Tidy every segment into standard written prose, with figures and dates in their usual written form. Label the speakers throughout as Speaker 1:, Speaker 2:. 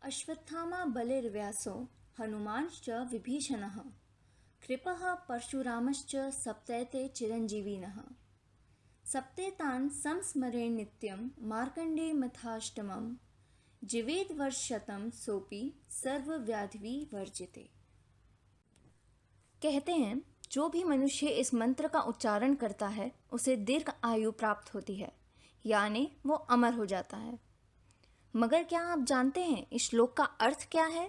Speaker 1: अश्वत्थामा बलिर्व्यासो हनुमांश्च विभीषणः कृपः परशुरामश्च सप्तैते चिरञ्जीविनः सप्तेतान् संस्मरेन् नित्यं मार्कण्डेयमथाष्टमं जीवेद्वर्षशतं सोऽपि सर्वव्याधिविवर्जिते। कहते हैं जो भी मनुष्य इस मंत्र का उच्चारण करता है उसे दीर्घ आयु प्राप्त होती है, यानी वो अमर हो जाता है। मगर क्या आप जानते हैं इस श्लोक का अर्थ क्या है?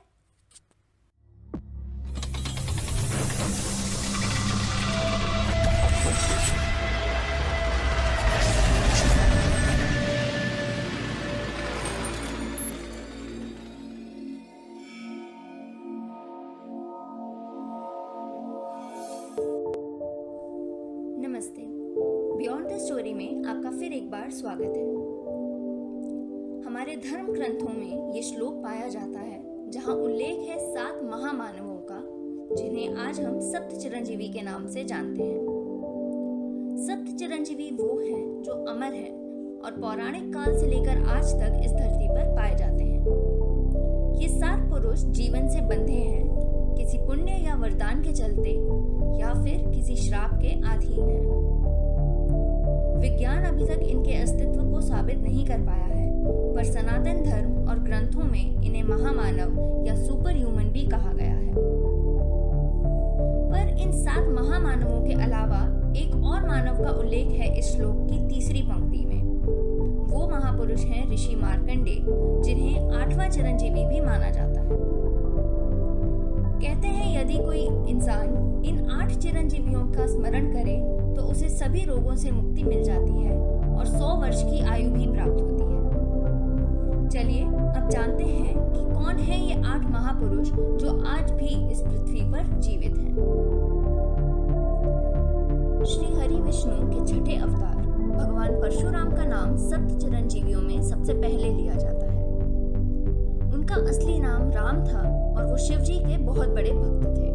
Speaker 1: नमस्ते, बियॉन्ड द स्टोरी में आपका फिर एक बार स्वागत है। हमारे धर्म ग्रंथों में ये श्लोक पाया जाता है जहाँ उल्लेख है 7 महामानवों का, जिन्हें आज हम सप्त चिरंजीवी के नाम से जानते हैं। सप्त चिरंजीवी वो हैं जो अमर हैं और पौराणिक काल से लेकर आज तक इस धरती पर पाए जाते हैं। ये 7 पुरुष जीवन से बंधे हैं, किसी पुण्य या वरदान के चलते या फिर किसी श्राप के अधीन है। विज्ञान अभी तक इनके अस्तित्व को साबित नहीं कर पाया है, पर सनातन धर्म और ग्रंथों में इन्हें महामानव या सुपर ह्यूमन भी कहा गया है। पर इन 7 महामानवों के अलावा एक और मानव का उल्लेख है इस श्लोक की तीसरी पंक्ति में। वो महापुरुष हैं ऋषि मार्कंडेय, जिन्हें 8वां चिरंजीवी भी माना जाता है। कहते हैं यदि कोई इंसान इन 8 चिरंजीवियों का स्मरण करे तो उसे सभी रोगों से मुक्ति मिल जाती है और 100 वर्ष की आयु भी प्राप्त होती है। चलिए अब जानते हैं कि कौन है ये 8 महापुरुष जो आज भी इस पृथ्वी पर जीवित हैं। श्री हरि विष्णु के छठे अवतार भगवान परशुराम का नाम सप्त चिरंजीवियों में सबसे पहले लिया जाता है। उनका असली नाम राम था और वो शिव जी के बहुत बड़े भक्त थे।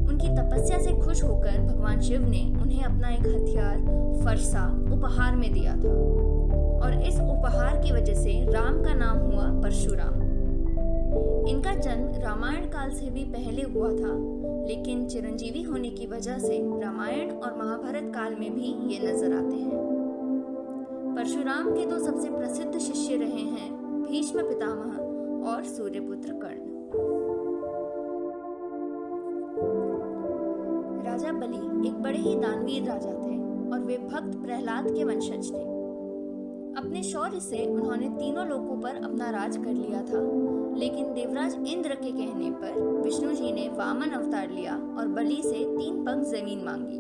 Speaker 1: उनकी तपस्या से खुश होकर भगवान शिव ने उन्हें अपना एक हथियार फरसा उपहार में दिया था और इस उपहार की वजह से राम का नाम हुआ परशुराम। इनका जन्म रामायण काल से भी पहले हुआ था, लेकिन चिरंजीवी होने की वजह से रामायण और महाभारत काल में भी ये नजर आते हैं। परशुराम के 2 सबसे प्रसिद्ध शिष्य रहे हैं भीष्म पितामह और सूर्यपुत्र कर्ण। राजा बलि एक बड़े ही दानवीर राजा थे और वे भक्त प्रहलाद के वंशज थे। अपने शौर्य से उन्होंने तीनों लोकों पर अपना राज कर लिया था, लेकिन देवराज इंद्र के कहने पर विष्णु जी ने वामन अवतार लिया और बलि से 3 पग जमीन मांगी।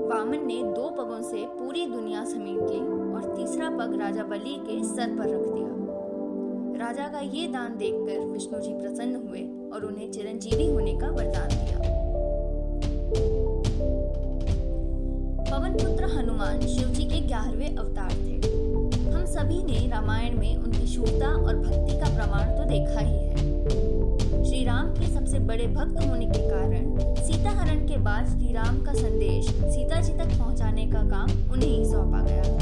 Speaker 1: वामन ने 2 पगों से पूरी दुनिया समेट ली और तीसरा पग राजा बलि के सर पर रख दिया। राजा का ये दान देखकर विष्णु जी प्रसन्न हुए और उन्हें चिरंजीवी होने का वरदान दिया। पवन पुत्र हनुमान शिव जी के 11वें अवतार थे। हम सभी ने रामायण में उनकी शूरता और भक्ति का प्रमाण तो देखा ही है। श्री राम के सबसे बड़े भक्त होने के कारण सीता हरण के बाद श्री राम का संदेश सीता जी तक पहुंचाने का काम उन्हें ही सौंपा गया था।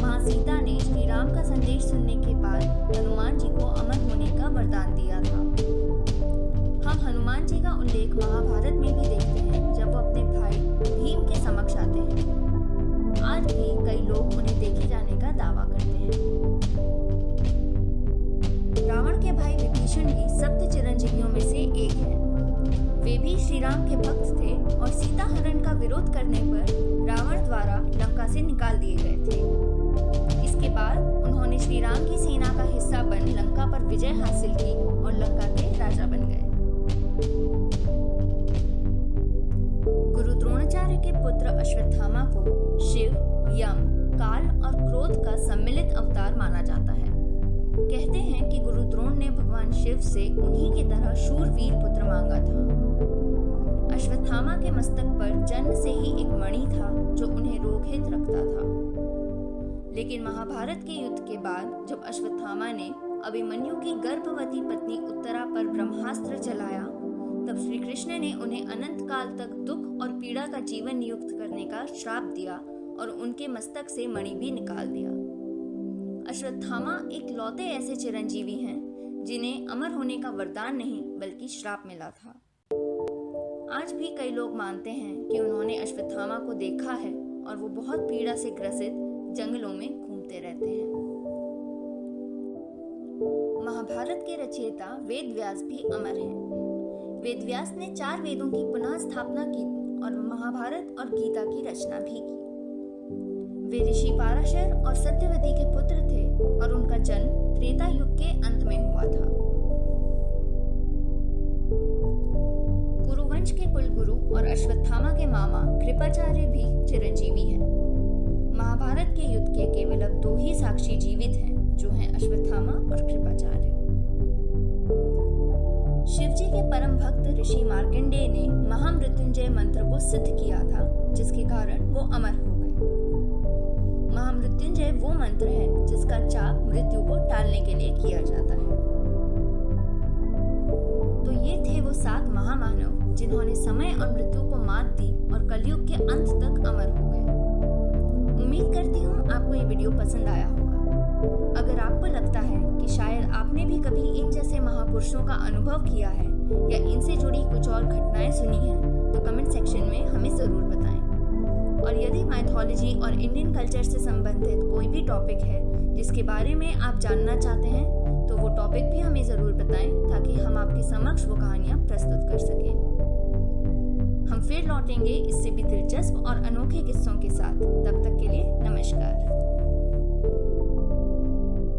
Speaker 1: मां सीता ने श्री राम का संदेश सुनने के बाद हनुमान जी को अमर होने का वरदान दिया था। हम हनुमान जी का उल्लेख महाभारत में भी देखते हैं, जब वो अपने भाई भीम के समक्ष आते हैं। आज भी कई लोग उन्हें देखे जाने का दावा करते हैं। रावण के भाई विभीषण भी सप्त चिरंजीवियों में से एक हैं। वे भी श्री राम के भक्त थे और सीता हरण का विरोध करने पर रावण द्वारा लंका से निकाल दिए गए थे। इसके बाद उन्होंने श्री राम की सेना का हिस्सा बन लंका पर विजय हासिल की और लंका के राजा बन गए। गुरु द्रोणाचार्य के पुत्र अश्वत्थामा को शिव, यम, काल और क्रोध का सम्मिलित अवतार माना जाता है। कहते हैं कि गुरु द्रोण ने भगवान शिव से उन्हीं की तरह शूरवीर पुत्र मांगा था। अश्वत्थामा के मस्तक पर जन्म से ही एक मणि था जो उन्हें रोगहित रखता था। लेकिन महाभारत के युद्ध के बाद जब अश्वत्थामा ने अभिमन्यु की गर्भवती पत्नी उत्तरा पर ब्रह्मास्त्र चलाया, तब श्री कृष्ण ने उन्हें अनंत काल तक दुख और पीड़ा का जीवन नियुक्त करने का श्राप दिया और उनके मस्तक से मणि भी निकाल दिया। अश्वत्थामा एक लौते ऐसे चिरंजीवी हैं जिन्हें अमर होने का वरदान नहीं बल्कि श्राप मिला था। आज भी कई लोग मानते हैं कि उन्होंने अश्वत्थामा को देखा है और वो बहुत पीड़ा से ग्रसित जंगलों में घूमते रहते हैं। महाभारत के रचयिता वेद व्यास भी अमर हैं। वेद व्यास ने 4 वेदों की पुनः स्थापना की और महाभारत और गीता की रचना भी की। वे ऋषि पाराशर और सत्यवती के पुत्र थे और उनका जन्म त्रेता युग के अंत में हुआ था। कुरुवंश के कुलगुरु और अश्वत्थामा के मामा कृपाचार्य भी चिरंजीवी हैं। महाभारत के युद्ध के केवल अब 2 ही साक्षी जीवित हैं, जो हैं अश्वत्थामा और कृपाचार्य। शिवजी के परम भक्त ऋषि मार्कंडेय ने महामृत्युंजय मंत्र को सिद्ध किया था, जिसके कारण वो अमर हो गए। महामृत्युंजय वो मंत्र है जिसका जाप मृत्यु को टालने के लिए किया जाता है। तो ये थे वो 7 महामानव जिन्होंने समय और मृत्यु को मात दी और कलयुग के अंत तक अमर हो गए। उम्मीद करती हूँ आपको ये वीडियो पसंद आया होगा। अगर आपको लगता है कि शायद आपने भी कभी इन जैसे महापुरुषों का अनुभव किया है या इनसे जुड़ी कुछ और घटनाएं सुनी हैं, तो कमेंट सेक्शन में हमें ज़रूर बताएं। और यदि माइथोलॉजी और इंडियन कल्चर से संबंधित कोई भी टॉपिक है जिसके बारे में आप जानना चाहते हैं, तो वो टॉपिक भी हमें ज़रूर बताएं ताकि हम आपके समक्ष वो कहानियाँ प्रस्तुत कर सकें। हम फिर लौटेंगे इससे भी दिलचस्प और अनोखे किस्सों के साथ। तब तक के लिए नमस्कार।